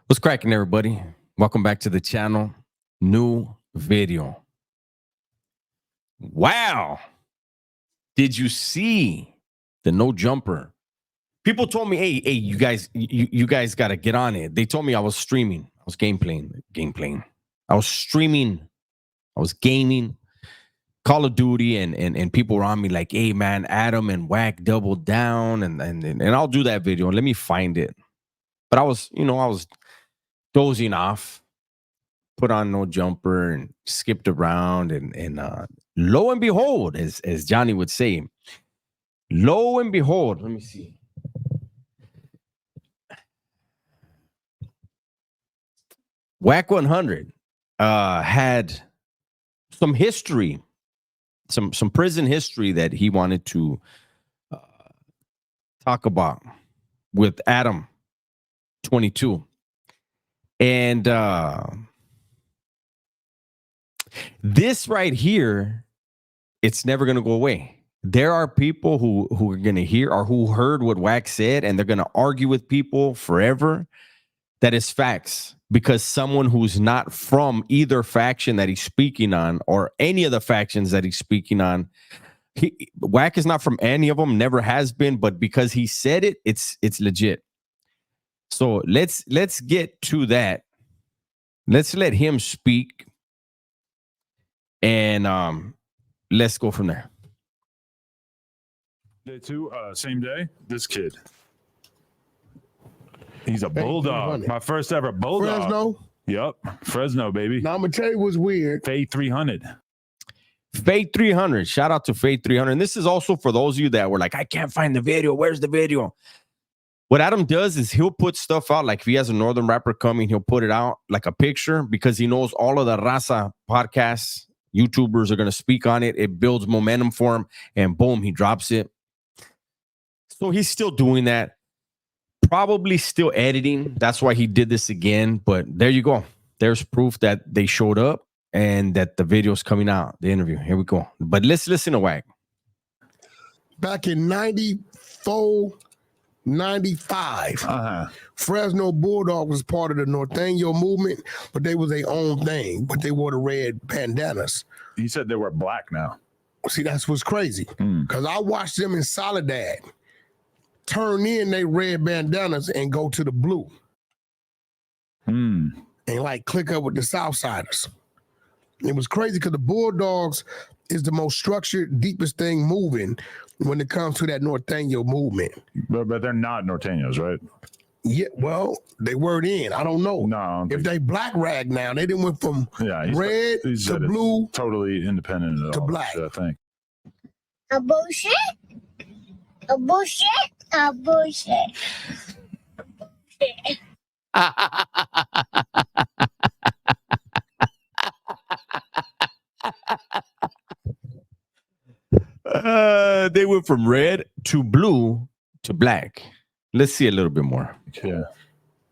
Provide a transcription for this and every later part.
What's cracking, everybody? Welcome back to the channel. New video. Wow. Did you see the no jumper? People told me, hey, you guys got to get on it. They told me I was streaming. I was gameplaying. I was streaming. I was gaming Call of Duty, and people were on me like, hey, man, Adam and Wack doubled down, and I'll do that video. Let me find it. But I was dozing off, put on no jumper and skipped around, and lo and behold, as Johnny would say, lo and behold, let me see. Wack100 had some history, some prison history that he wanted to talk about with Adam 22. And this right here, it's never going to go away. There are people who are going to hear or who heard what Wack said, and they're going to argue with people forever. That is facts, because someone who's not from either faction that he's speaking on or any of the factions that he's speaking on, Wack is not from any of them, never has been, but because he said it, it's legit. So let's get to that. Let's let him speak, and let's go from there. Day two, same day. This kid, he's a bulldog. My first ever bulldog. Fresno. Yep, Fresno, baby. Now I'm gonna tell you what's weird. Fade 300. Fade 300. Shout out to Fade 300. And this is also for those of you that were like, I can't find the video. Where's the video? What Adam does is he'll put stuff out. Like if he has a northern rapper coming, he'll put it out like a picture, because he knows all of the Raza podcasts, YouTubers are going to speak on it. It builds momentum for him, and boom, he drops it. So he's still doing that. Probably still editing. That's why he did this again. But there you go. There's proof that they showed up and that the video's coming out, the interview. Here we go. But let's listen to Wack. Back in 94, 95, Fresno Bulldog was part of the Norteño movement, but they was their own thing. But they wore the red bandanas. He said they were black now. See, that's what's crazy. Because I watched them in Soledad turn in their red bandanas and go to the blue. And like click up with the Southsiders. It was crazy because the Bulldogs is the most structured, deepest thing moving when it comes to that Norteño movement. But they're not Norteños, right? Yeah, well, they were in. I don't know. No. If they black rag now, they didn't went from red to blue. Totally independent of to all black. Shit, I think. A bullshit. A bullshit. A bullshit. They went from red to blue to black. Let's see a little bit more. Yeah.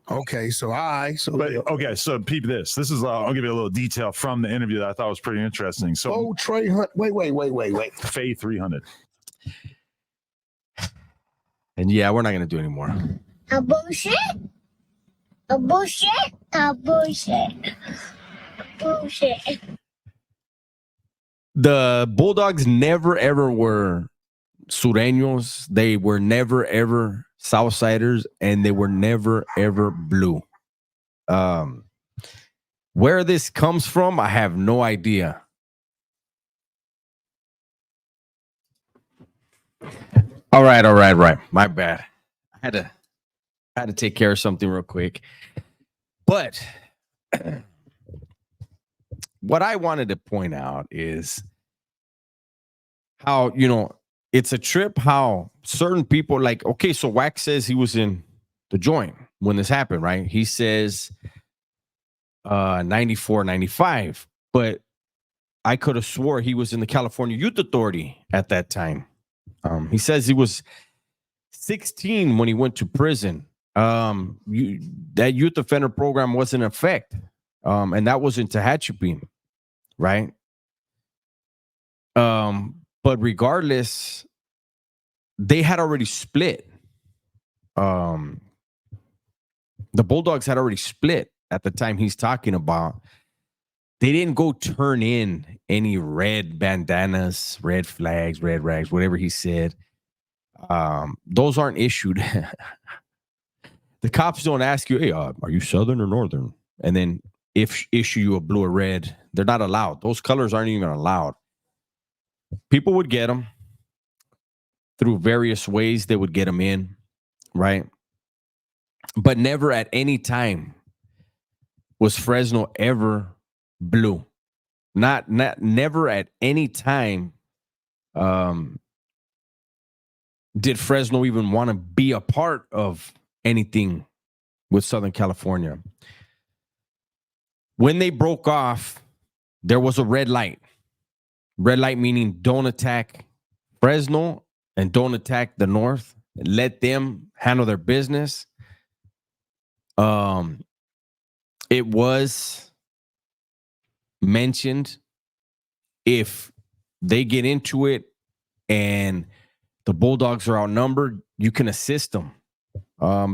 Okay, so so peep this. This is I'll give you a little detail from the interview that I thought was pretty interesting. So Trey Hunt. Wait. Fade 300. And yeah, we're not gonna do anymore. A bullshit. A bullshit. A bullshit. Bullshit. The Bulldogs never ever were Surenos. They were never ever Southsiders, and they were never ever blue. Where this comes from, I have no idea. All right. My bad. I had to take care of something real quick. But what I wanted to point out is how, it's a trip how certain people like, okay, so Wack says he was in the joint when this happened, right? He says 94, 95, but I could have swore he was in the California Youth Authority at that time. He says he was 16 when he went to prison. That youth offender program was in effect, and that was in Tehachapi, right? But regardless, they had already split. The Bulldogs had already split at the time he's talking about. They didn't go turn in any red bandanas, red flags, red rags, whatever he said. Those aren't issued. The cops don't ask you, hey, are you Southern or Northern? And then if issue you a blue or red, they're not allowed. Those colors aren't even allowed. People would get them through various ways. They would get them in, right? But never at any time was Fresno ever blue. Never at any time did Fresno even want to be a part of anything with Southern California. When they broke off, there was a red light. Red light meaning don't attack Fresno and don't attack the North. Let them handle their business. It was mentioned if they get into it and the Bulldogs are outnumbered, you can assist them.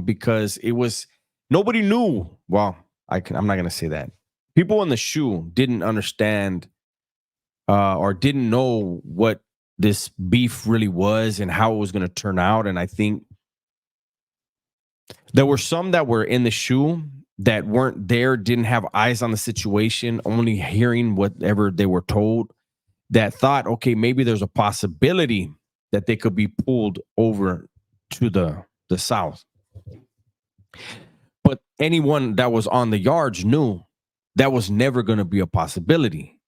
Because it was, nobody knew. Well, I'm not going to say that. People in the shoe didn't understand or didn't know what this beef really was and how it was going to turn out. And I think there were some that were in the shoe that weren't there, didn't have eyes on the situation, only hearing whatever they were told, that thought, okay, maybe there's a possibility that they could be pulled over to the South. But anyone that was on the yards knew that was never going to be a possibility.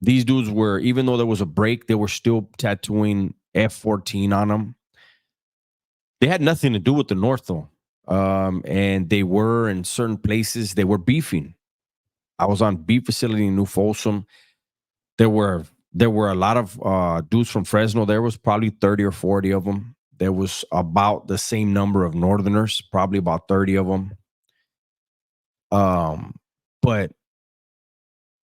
These dudes were, even though there was a break, they were still tattooing F-14 on them. They had nothing to do with the North, though. And they were in certain places, they were beefing. I was on beef facility in New Folsom. There were a lot of dudes from Fresno. There was probably 30 or 40 of them. There was about the same number of Northerners, probably about 30 of them. But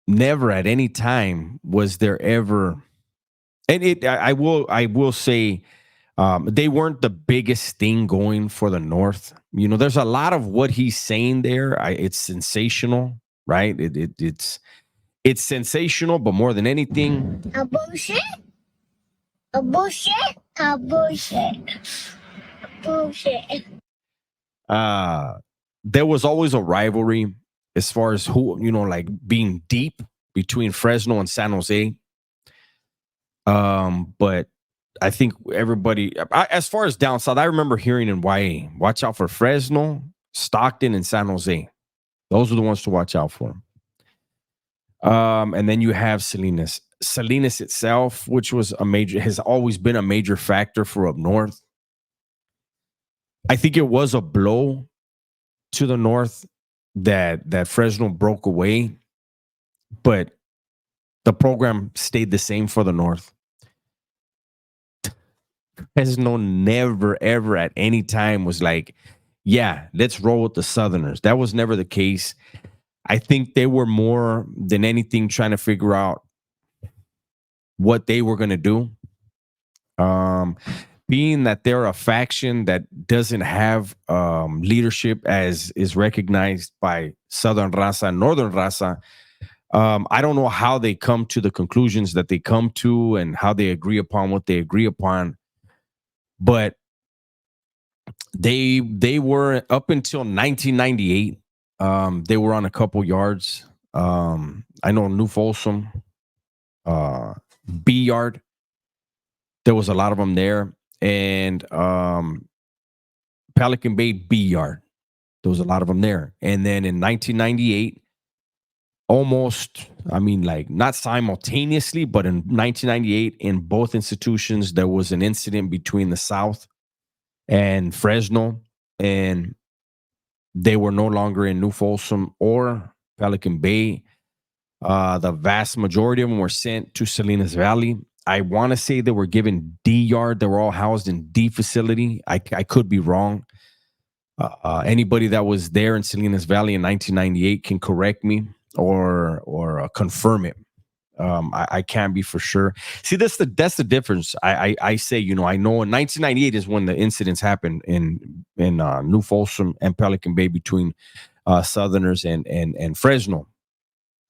never at any time was there ever, and I will say, they weren't the biggest thing going for the North. You know, there's a lot of what he's saying there. It's sensational, right? It's sensational, but more than anything, A bullshit. A bullshit. A bullshit. Bullshit. there was always a rivalry as far as who, like being deep between Fresno and San Jose. But I think everybody, as far as down south, I remember hearing in YA, watch out for Fresno, Stockton, and San Jose. Those are the ones to watch out for. And then you have Salinas. Salinas itself, which was has always been a major factor for up north. I think it was a blow to the north that Fresno broke away, but the program stayed the same for the north. Fresno never, ever at any time was like, yeah, let's roll with the Southerners. That was never the case. I think they were more than anything trying to figure out what they were going to do. Being that they're a faction that doesn't have leadership as is recognized by Southern Raza and Northern Raza, I don't know how they come to the conclusions that they come to and how they agree upon what they agree upon. But they were up until 1998. They were on a couple yards. I know New Folsom, B Yard. There was a lot of them there. And Pelican Bay B Yard. There was a lot of them there. And then in 1998, almost, not simultaneously, but in 1998, in both institutions, there was an incident between the South and Fresno, and they were no longer in New Folsom or Pelican Bay. The vast majority of them were sent to Salinas Valley. I want to say they were given D Yard. They were all housed in D facility. I could be wrong. Anybody that was there in Salinas Valley in 1998 can correct me or confirm it. I can't be for sure. See, that's the difference. I say, you know, I know in 1998 is when the incidents happened in New Folsom and Pelican Bay between Southerners and Fresno,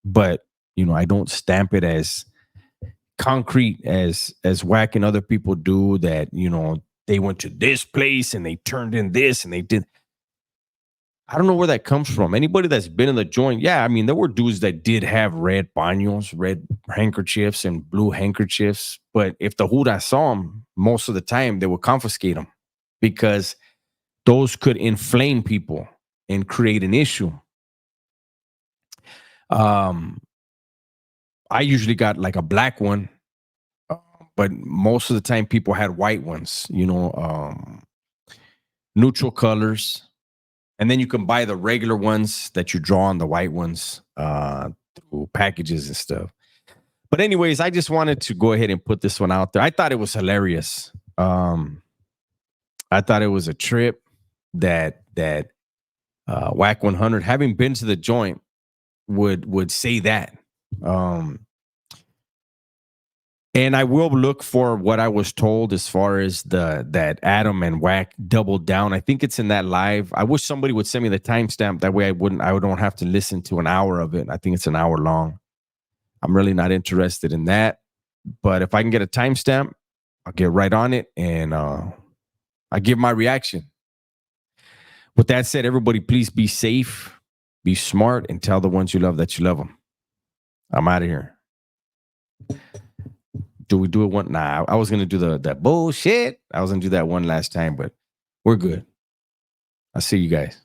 but you know, I don't stamp it as concrete as Wack and other people do, that, you know, they went to this place and they turned in this and they did. I don't know where that comes from. Anybody that's been in the joint, yeah, I mean, there were dudes that did have red paños, red handkerchiefs and blue handkerchiefs, but if the Huda saw them, most of the time they would confiscate them because those could inflame people and create an issue. I usually got like a black one, but most of the time people had white ones, you know, neutral colors. And then you can buy the regular ones that you draw on the white ones through packages and stuff. But anyways, I just wanted to go ahead and put this one out there. I thought it was hilarious. I thought it was a trip that Wack100, having been to the joint, would say that. And I will look for what I was told as far as that Adam and Wack doubled down. I think it's in that live. I wish somebody would send me the timestamp. That way I don't have to listen to an hour of it. I think it's an hour long. I'm really not interested in that. But if I can get a timestamp, I'll get right on it and I give my reaction. With that said, everybody, please be safe, be smart, and tell the ones you love that you love them. I'm out of here. Do we do it one? Nah, I was going to do that bullshit. I was going to do that one last time, but we're good. I'll see you guys.